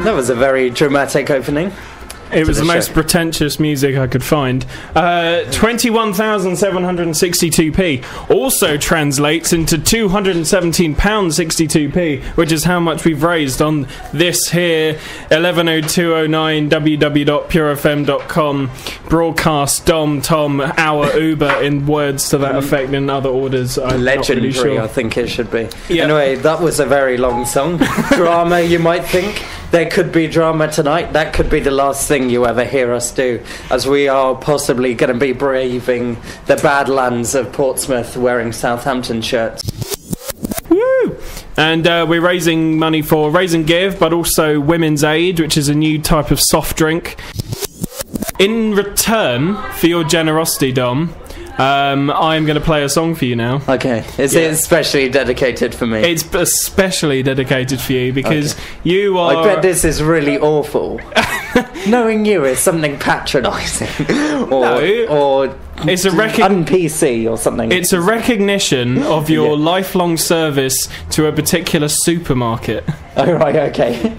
That was a very dramatic opening. It was the most pretentious music I could find. 21,762p also translates into £217.62p, which is how much we've raised on this here 110209 www.purefm.com broadcast Dom Tom our Uber in words to that effect in other orders. I'm legendary, not really sure. I think it should be. Yeah. Anyway, that was a very long song. Drama, you might think. There could be drama tonight. That could be the last thing you ever hear us do, as we are possibly going to be braving the Badlands of Portsmouth wearing Southampton shirts. Woo! And we're raising money for Raise and Give, but also Women's Aid, which is a new type of soft drink. In return for your generosity, Dom, I'm going to play a song for you now. Okay. Is it especially dedicated for me? It's especially dedicated for you because you are... I bet this is really awful. Knowing you is something patronising. or it's a un-PC or something. It's a recognition of your lifelong service to a particular supermarket. Oh, right, okay.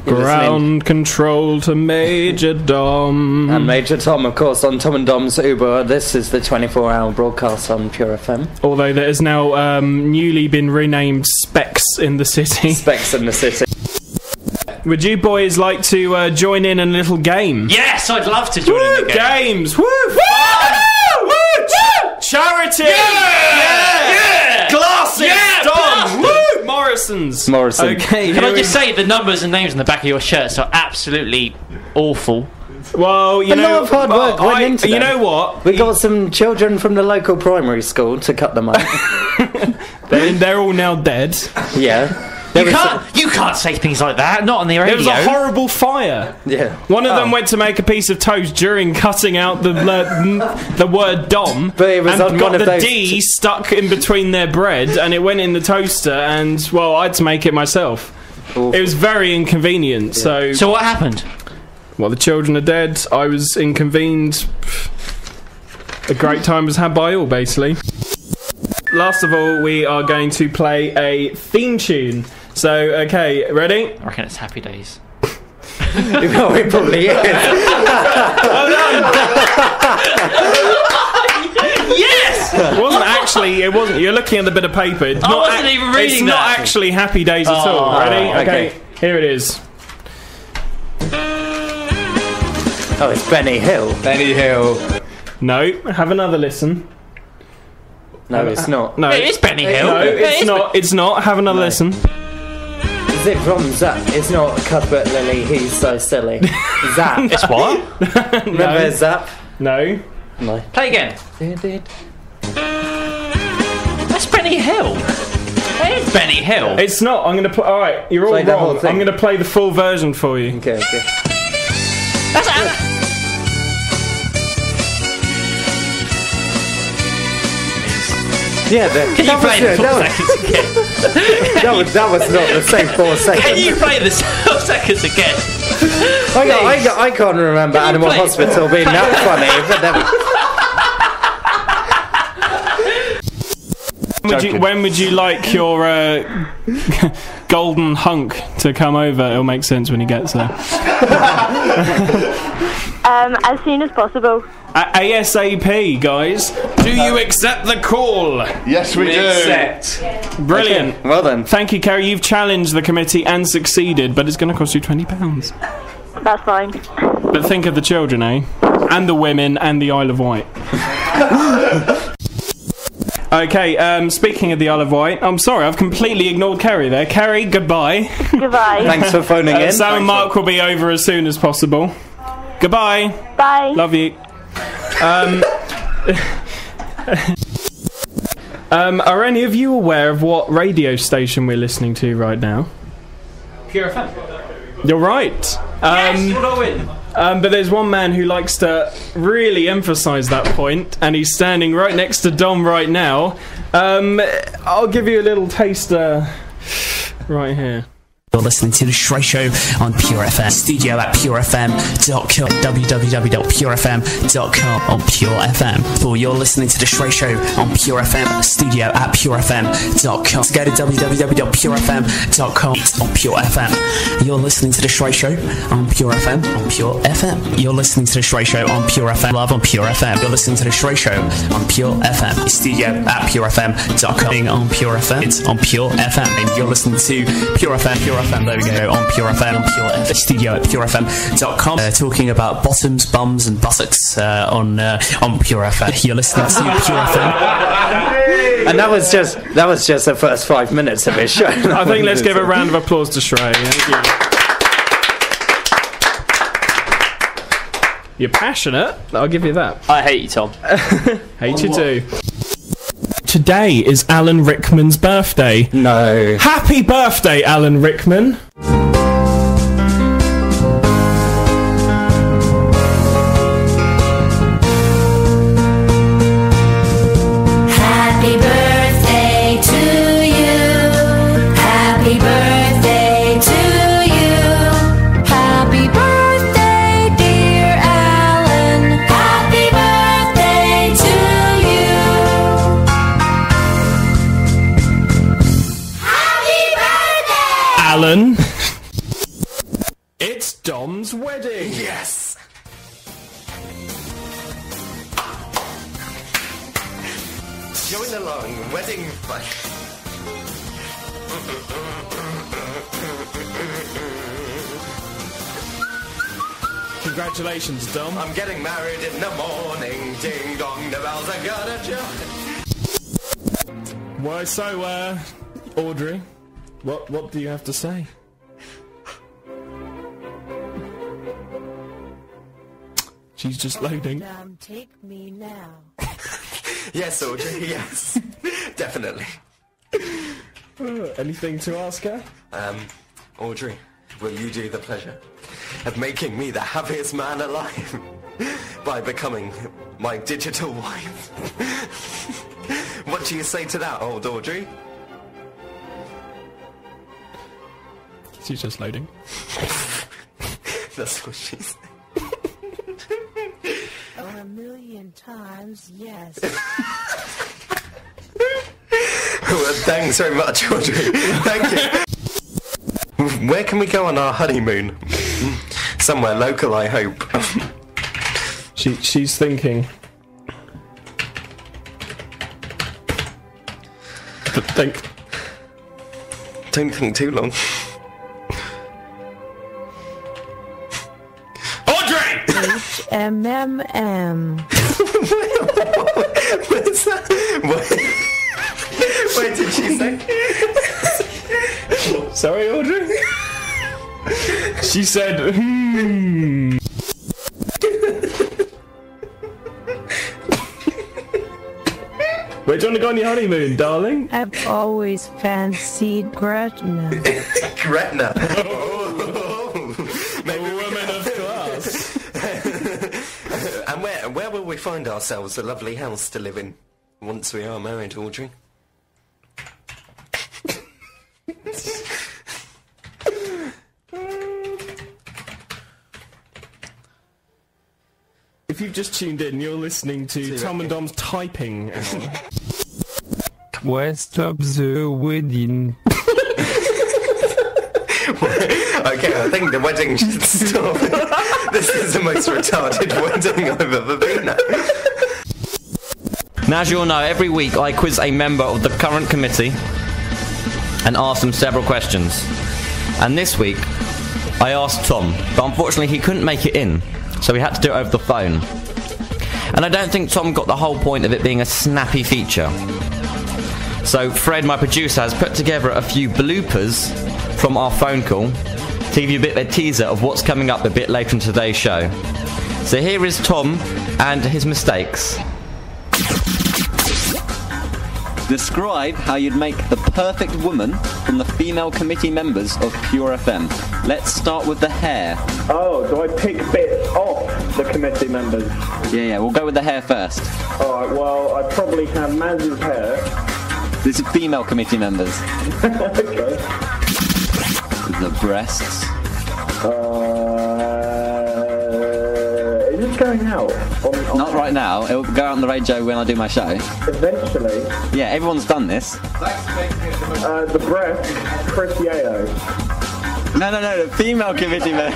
Ground control to Major Dom. And Major Tom, of course, on Tom and Dom's Uber. This is the 24-hour broadcast on Pure FM. Although there is now newly been renamed Specs in the City. Specs in the City. Would you boys like to join in a little game? Yes, I'd love to join in the game. Games! Woo! Woo! Charity! Yeah! Glasses! Yeah! Dom! Woo! Morrison's. Okay. Can I just say the numbers and names on the back of your shirts are absolutely awful. Well, you a lot of hard work went into them. You know what? We got some children from the local primary school to cut them up. They're all now dead. Yeah. You can't say things like that, not on the radio. There was a horrible fire. Yeah. One of them went to make a piece of toast during cutting out the word Dom, but it was and got the D stuck in between their bread, and it went in the toaster, and, well, I had to make it myself. Awful. It was very inconvenient, So what happened? Well, the children are dead, I was inconvened. A great time was had by all, basically. Last of all, we are going to play a theme tune. So, okay, ready? I reckon it's Happy Days. No, it probably is. Yes! It wasn't. You're looking at the bit of paper. I wasn't even reading It's not actually Happy Days at all. Ready? Okay, here it is. Oh, it's Benny Hill. Benny Hill. No, have another listen. No, it's not. No, it is Benny Hill. No, it's not. It's not. Have another listen. Is it from Zap? It's not Cuthbert Lily, he's so silly. Zap. It's what? Remember Zap? No. No. Play again. That's Benny Hill. It is Benny Hill. It's not. I'm going to all right, you're all wrong. I'm going to play the full version for you. Okay. That's Yeah, Can you play the 4 seconds again? that was not the same 4 seconds. Can you play the 4 seconds again? I can't remember Animal Hospital being that funny, but when would you like your golden hunk to come over? It'll make sense when he gets there. As soon as possible. ASAP, guys. Do you accept the call? Yes, we do. Accept. Brilliant. Okay, well then. Thank you, Carrie. You've challenged the committee and succeeded, but it's going to cost you £20. That's fine. But think of the children, eh? And the women and the Isle of Wight. Okay, speaking of the Isle of Wight, I'm sorry, I've completely ignored Kerry there. Kerry, goodbye. Goodbye. Thanks for phoning in. Sam and Mark will be over as soon as possible. Goodbye. Bye. Love you. Are any of you aware of what radio station we're listening to right now? Pure FM. You're right. Yes, what do I win? But there's one man who likes to really emphasise that point, and he's standing right next to Dom right now. I'll give you a little taster right here. You're listening to The Shrey Show on Pure FM. Studio at purefm.com. www.purefm.com on Pure FM. Or you're listening to The Shrey Show on Pure FM. Studio at purefm.com. So go to www.purefm.com on Pure FM. You're listening to The Shrey Show on Pure FM on Pure FM. You're listening to The Shrey Show on Pure FM. Love on Pure FM. You're listening to The Shrey Show on Pure FM. Studio at purefm.com on Pure FM. It's on Pure FM. And you're listening to Pure FM. Pure FM, there we go, on Pure FM, on Pure FM, studio at purefm.com, talking about bottoms, bums and buttocks on Pure FM. You're listening to Pure FM. And that was just the first 5 minutes of his show. I think let's give a round of applause to Shrey. You're passionate, I'll give you that. I hate you, Tom. Hate you too. Today is Alan Rickman's birthday. No. Happy birthday, Alan Rickman. Happy birthday to you. Happy birthday to you. Happy birthday, dear Alan. Happy birthday to you. Happy birthday, Alan. It's Dom's wedding. Yes! Join along, wedding fun. Congratulations, Dom. I'm getting married in the morning. Ding dong, the bells are gonna chime. Well, so, Audrey, what do you have to say? She's just loading. take me now. Yes, Audrey, yes. Definitely. Anything to ask her? Audrey, will you do the pleasure of making me the happiest man alive by becoming my digital wife? What do you say to that, old Audrey? She's just loading. That's what she said. Oh, 1,000,000 times, yes. Well, thanks very much, Audrey. Thank you. Where can we go on our honeymoon? Somewhere local, I hope. She's thinking. Don't think too long. Audrey! HMMM. What is that? What did she say? Sorry, Audrey? She said, Where do you want to go on your honeymoon, darling? I've always fancied Gretna. Gretna. Maybe a woman of class. And where will we find ourselves a lovely house to live in once we are married, Audrey? If you've just tuned in, you're listening to Tom and Dom's typing. Where stop the wedding? Okay, I think the wedding should stop. This is the most retarded wedding I've ever been at. Now, as you all know, every week I quiz a member of the current committee and ask them several questions. And this week, I asked Tom, but unfortunately he couldn't make it in, so we had to do it over the phone. And I don't think Tom got the whole point of it being a snappy feature. So Fred, my producer, has put together a few bloopers from our phone call to give you a bit of a teaser of what's coming up a bit later in today's show. So here is Tom and his mistakes. Describe how you'd make the perfect woman from the female committee members of Pure FM. Let's start with the hair. Oh, do I pick bits off the committee members? Yeah, we'll go with the hair first. Alright, well, I'd probably have Maz's hair. This is female committee members. Okay. The breasts. Is this going out? Not right now. It'll go out on the radio when I do my show. Eventually. Yeah, everyone's done this. The breast, Chris Yeo. No, the female committee man.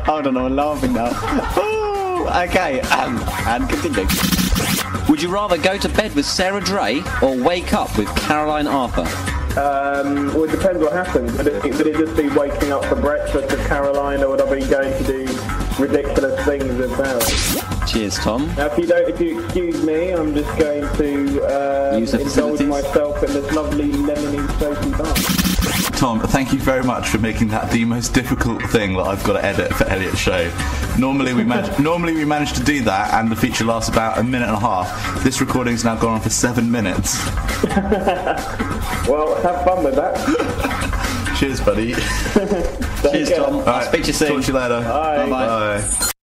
Hold on, I'm laughing now. Ooh, okay, and continue. Would you rather go to bed with Sarah Dre or wake up with Caroline Arthur? Well, it depends what happens. Would it just be waking up for breakfast with Caroline, or would I be going to do ridiculous things with Sarah? Cheers, Tom. Now, if you excuse me, I'm just going to indulge myself in this lovely lemony soapy bath. Tom, thank you very much for making that the most difficult thing that I've got to edit for Elliot's show. Normally we manage to do that, and the feature lasts about a minute and a half. This recording's now gone on for 7 minutes. Well, have fun with that. Cheers, buddy. Cheers, Tom. I'll speak to you soon. Talk to you later. Bye. Bye. Bye.